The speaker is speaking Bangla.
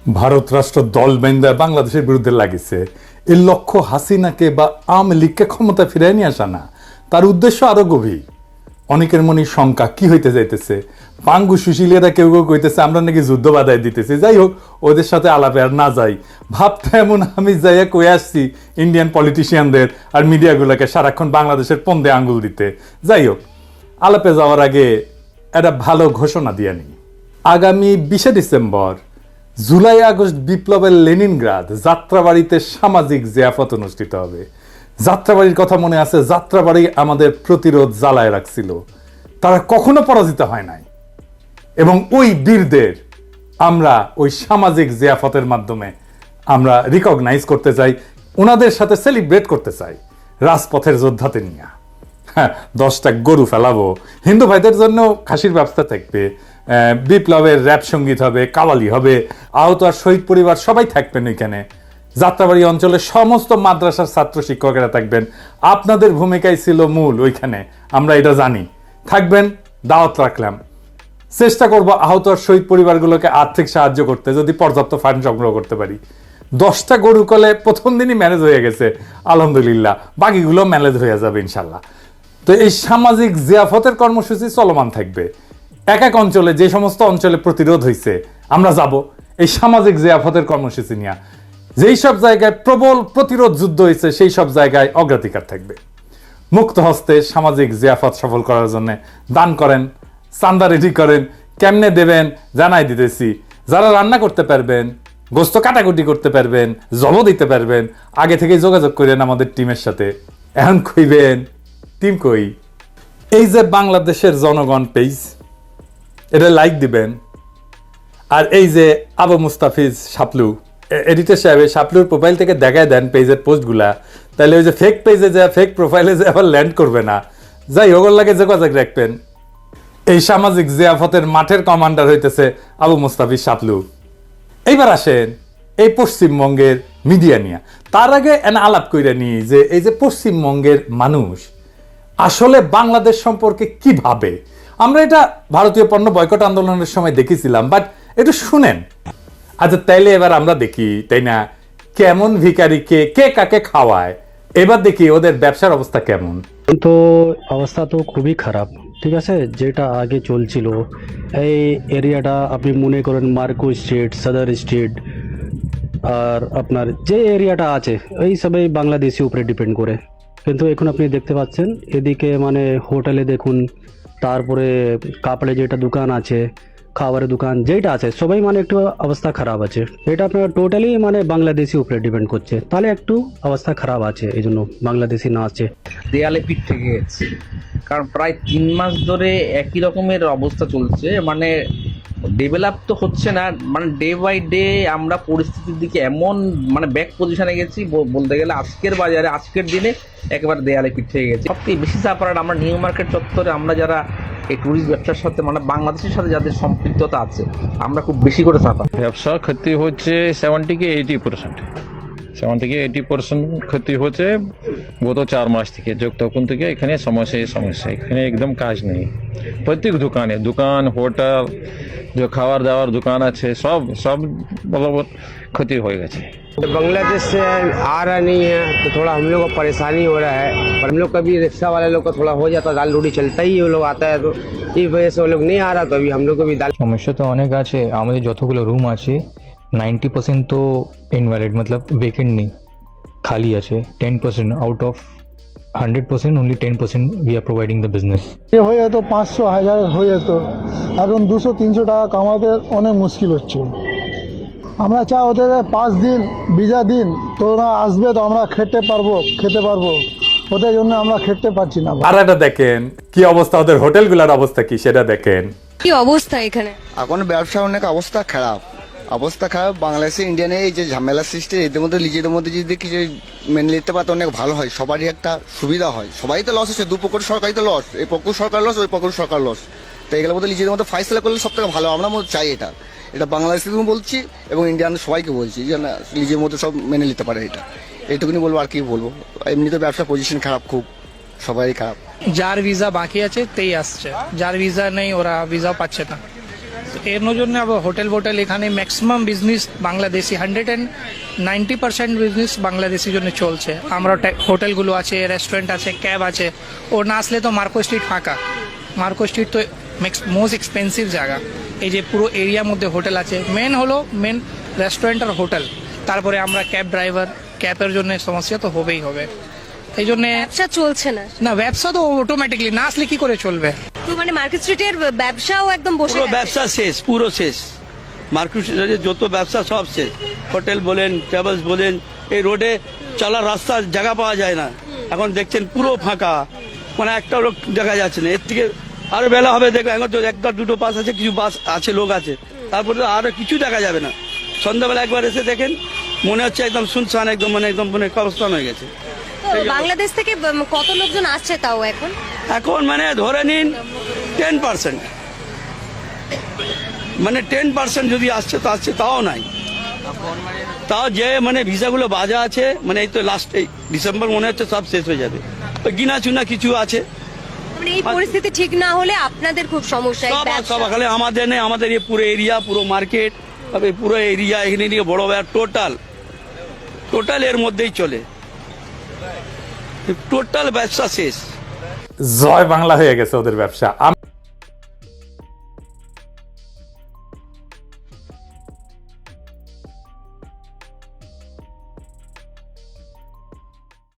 ভারত রাষ্ট্র দল বেঁধে বাংলাদেশের বিরুদ্ধে লাগিছে। এর লক্ষ্য হাসিনাকে বা আওয়ামী লীগকে ক্ষমতা ফিরিয়ে নিয়ে আসা না, তার উদ্দেশ্য আরো গভীর। অনেকের মনে শঙ্কা কি হইতে যাইতেছে, পাঙ্গু সুশীলেরা কেউ কেউ কইতেছে আমরা নাকি যুদ্ধ বাধাই দিতেছি। যাই হোক, ওদের সাথে আলাপে আর না যাই। ভাবতে এমন আমি যাইয়া কয়ে আসছি ইন্ডিয়ান পলিটিশিয়ানদের আর মিডিয়াগুলোকে সারাক্ষণ বাংলাদেশের পন্দে আঙ্গুল দিতে। যাই হোক, আলাপে যাওয়ার আগে একটা ভালো ঘোষণা দিয়ে নিই। আগামী 20শে ডিসেম্বর জুলাই আগস্ট বিপ্লবের লেনিনগ্রাদ যাত্রাবাড়িতে সামাজিক জিয়াফত অনুষ্ঠিত হবে। যাত্রাবাড়ির কথা মনে আছে? যাত্রাবাড়ি আমাদের প্রতিরোধ জ্বালায় রাখছিল, তারা কখনো পরাজিত হয় নাই। এবং ওই বীরদের আমরা ওই সামাজিক জিয়াফতের মাধ্যমে আমরা রিকগনাইজ করতে চাই, ওনাদের সাথে সেলিব্রেট করতে চাই রাজপথের যোদ্ধাতে নিয়ে। হ্যাঁ, 10টা গরু ফেলাবো, হিন্দু ভাইদের জন্য খাসির ব্যবস্থা থাকবে, বিপ্লবের র্যাপ সঙ্গীত হবে, কাওয়ালি হবে, আহত আর শহীদ পরিবার সবাই থাকবেন ওইখানে। যাত্রাবাড়ি অঞ্চলের সমস্ত মাদ্রাসার ছাত্র শিক্ষকেরা থাকবেন। আপনাদের ভূমিকাই ছিল মূল ওইখানে, আমরা এটা জানি। থাকবেন, দাওয়াত রাখলাম। চেষ্টা করব আহত আর শহীদ পরিবারগুলোকে আর্থিক সাহায্য করতে, যদি পর্যাপ্ত ফান্ড সংগ্রহ করতে পারি। 10টা গরু কলে প্রথম দিনই ম্যানেজ হয়ে গেছে আলহামদুলিল্লাহ, বাকিগুলো ম্যানেজ হয়ে যাবে ইনশাল্লাহ। তো এই সামাজিক জিয়াফতের কর্মসূচি চলমান থাকবে। এক এক অঞ্চলে, যে সমস্ত অঞ্চলে প্রতিরোধ হয়েছে আমরা যাব এই সামাজিক জিয়াফতের কর্মসূচি নিয়ে। যেই সব জায়গায় প্রবল প্রতিরোধ যুদ্ধ হয়েছে সেই সব জায়গায় অগ্রাধিকার থাকবে। মুক্ত হস্তে সামাজিক জিয়াফত সফল করার জন্য দান করেন, চান্দা রেডি করেন। কেমনে দেবেন জানাই দিতেছি। যারা রান্না করতে পারবেন, গোস্ত কাটাকুটি করতে পারবেন, জব দিতে পারবেন, আগে থেকে যোগাযোগ করেন আমাদের টিমের সাথে। এখন কইবেন টিম কই? এই যে বাংলাদেশের জনগণ পেজ, এটা লাইক দিবেন। আর এই যে আবু মুস্তাফিজ শাপলু এডিটর সাহেব, শাপলুর প্রোফাইল থেকে দেখায় দেন পেজের পোস্টগুলা, তাহলে ওই যে ফেক পেজে যায়, ফেক প্রোফাইলে যায় আবার ল্যান্ড করবে না। যাই হোক, ওর লাগে যোগাযোগ রাখবেন। এই সামাজিক জিয়াফতের মাঠের কমান্ডার হইতেছে আবু মুস্তাফিজ শাপলু। এইবার আসেন এই পশ্চিমবঙ্গের মিডিয়া নিয়ে। তার আগে এনে আলাপ কইরা নিই যে এই যে পশ্চিমবঙ্গের মানুষ আসলে বাংলাদেশ সম্পর্কে কি ভাবে। আমরা এটা ভারতীয় পণ্য বয়কট আন্দোলনের সময় দেখেছিলাম, বাট একটু শুনেন। আচ্ছা, তাইলে এবার আমরা দেখি, তাই না, কেমন ভিখারিকে কে কাকে খাওয়ায়। এবার দেখি ওদের ব্যবসার অবস্থা কেমন। তো অবস্থা তো খুবই খারাপ, ঠিক আছে। যেটা আগে চলছিল এই এরিয়াটা, আপনি মনে করেন মার্কো স্ট্রিট, সদর স্ট্রিট, আর আপনার যে এরিয়াটা আছে এই সবাই বাংলাদেশি উপরে ডিপেন্ড করে। কিন্তু এখন আপনি দেখতে পাচ্ছেন এদিকে মানে হোটেলে দেখুন, তারপরে কাপড়ে যেটা দোকান আছে, খাবারের দোকান যেটা আছে, সবাই মানে একটু অবস্থা খারাপ আছে। এটা আপনার টোটালি মানে বাংলাদেশি উপরে ডিপেন্ড করছে, তাহলে একটু অবস্থা খারাপ আছে, এই জন্য বাংলাদেশি না আছে। দেয়ালে পিঠ থেকে গেছে, কারণ প্রায় 3 মাস ধরে একই রকমের অবস্থা চলছে। মানে ডেভেলপ তো হচ্ছে না, মানে ডে বাই ডে আমরা পরিস্থিতির দিকে এমন মানে ব্যাক পজিশনে গেছি, বলতে গেলে আজকের বাজারে আজকের দিনে একেবারে দেয়ালে পিঠ থেকে গেছে। সবথেকে বেশি সাফার আমরা নিউ মার্কেট চত্বরে, আমরা যারা এই ট্যুরিস্ট ব্যবসার সাথে মানে বাংলাদেশের সাথে যাদের সম্পৃক্ততা আছে, আমরা খুব বেশি করে সাফার। ব্যবসার ক্ষতি হচ্ছে 70 থেকে 80%, 70 থেকে 80% ক্ষতি হচ্ছে গত 4 মাস থেকে। তখন থেকে এখানে সমস্যা, এখানে একদম কাজ নেই। প্রত্যেক দোকান, হোটেল, जो খাবার দাবার দোকান আছে সব বরাবর ক্ষতি হয়ে গেছে। बांग्लादेश से आ रहा नहीं है तो थोड़ा हम लोग को परेशानी हो रहा है। पर हम लोग का भी रिक्शा वाले लोग का थोड़ा हो जाता, दाल रोटी चलता ही वो लोग आता है, तो इस वजह से वो लोग नहीं आ रहा। तो अभी हम लोग को भी दाल সমস্যা তো অনেক আছে। আমাদের যতগুলো রুম আছে 90% তো ইনভ্যালিড, মতলব ভেকেন্ট নেই, খালি আছে। 10% out of 100%, only 10% we are providing the business. হয়ে যেত 500-1000 হয়ে যেত, এখন 200-300 টাকা কামাতে অনেক মুশকিল হচ্ছে। আমরা চাই ওদের 5 দিন ভিসা দিন, তোরা আসবে তো আমরা খেতে পারবো। ওদের জন্য আমরা খেতে পারছি না। আর এটা দেখেন কি অবস্থা, ওদের হোটেলগুলোর অবস্থা কি সেটা দেখেন। কি অবস্থা এখানে? এখন ব্যবসা অনেক অবস্থা খারাপ। বাংলাদেশে ইন্ডিয়ানে এই যে ঝামেলা সৃষ্টি, এদের মধ্যে নিজেদের মধ্যে যদি কিছু মেনে নিতে পারতো অনেক ভালো হয়, সবারই একটা সুবিধা হয়। সবাই তো লস হচ্ছে, দুপক্ষ সরকারই তো লস, এই পক্ষ সরকার লস, ওই পক্ষ সরকার লস। তো এগুলোর মধ্যে নিজেদের মধ্যে ফাইসলা করলে সব থেকে ভালো। আমরা চাই এটা বাংলাদেশকে বলছি এবং ইন্ডিয়ান সবাইকে বলছি যে নিজের মধ্যে সব মেনে নিতে পারে। এইটুকুনি বলবো, আর কি বলবো। এমনিতে ব্যবসা পজিশন খারাপ, খুব সবাই খারাপ। যার ভিসা বাকি আছে তেই আসছে, যার ভিসা নেই ওরা ভিসা পাচ্ছে না। এর জন্য আবার হোটেল বোটেল এখানে ম্যাক্সিমাম বিজনেস বাংলাদেশি 190% বিজনেস বাংলাদেশির জন্য চলছে। আমরা হোটেলগুলো আছে, রেস্টুরেন্ট আছে, ক্যাব আছে। ও না আসলে তো মার্কো স্ট্রিট ফাঁকা। মার্কো স্ট্রিট তো মোস্ট এক্সপেন্সিভ জায়গা। এই যে পুরো এরিয়ার মধ্যে হোটেল আছে, মেন রেস্টুরেন্ট আর হোটেল। তারপরে আমরা ক্যাব ড্রাইভার, ক্যাবের জন্য সমস্যা তো হবেই হবে। এই জন্য ব্যবসা চলছে না। না, ব্যবসা তো অটোমেটিকলি না আসলে কি করে চলবে? তো মানে মার্কেট স্ট্রিটের ব্যবসাও একদম বসে পুরো গেছে। ব্যবসা শেষ, পুরো শেষ। মার্কেট স্ট্রিটে যত ব্যবসা সব শেষ। হোটেল বলেন, ট্রাভেলস বলেন, এই রোডে চলার রাস্তার জায়গা পাওয়া যায় না। এখন দেখছেন পুরো ফাঁকা, মানে একটা লোক দেখা যাচ্ছে না। এর থেকে আরো বেলা হবে, দেখো এখন তো একটা দুটো বাস আছে, কিছু বাস আছে, লোক আছে, তারপরে তো আরো কিছু দেখা যাবে না। সন্ধ্যাবেলা একবার এসে দেখেন, মনে হচ্ছে একদম শুনশান, একদম মানে কবরস্থান হয়ে গেছে। তো বাংলাদেশ থেকে কত লোকজন আসছে তাও এখন? এখন মানে ধরে নিন 10%, মানে 10% যদি আসছে তো আসছে, তাও নাই। তাও যে মানে ভিসাগুলো বাজা আছে, মানে এই তো লাস্ট এই ডিসেম্বর মনে হচ্ছে সব শেষ হয়ে যাবে। ওই গিনা চুনা কিছু আছে। মানে এই পরিস্থিতি ঠিক না হলে আপনাদের খুব সমস্যা। এই সব ব্যবসা। খালি আমাদের নেই, আমাদের এই পুরো এরিয়া, পুরো মার্কেট, পুরো এরিয়া এখানে নিয়ে বড় বড় টোটাল এর মধ্যেই চলে। টোটাল ব্যবসা শেষ। জয় বাংলা হয়ে গেছে ওদের ব্যবসা।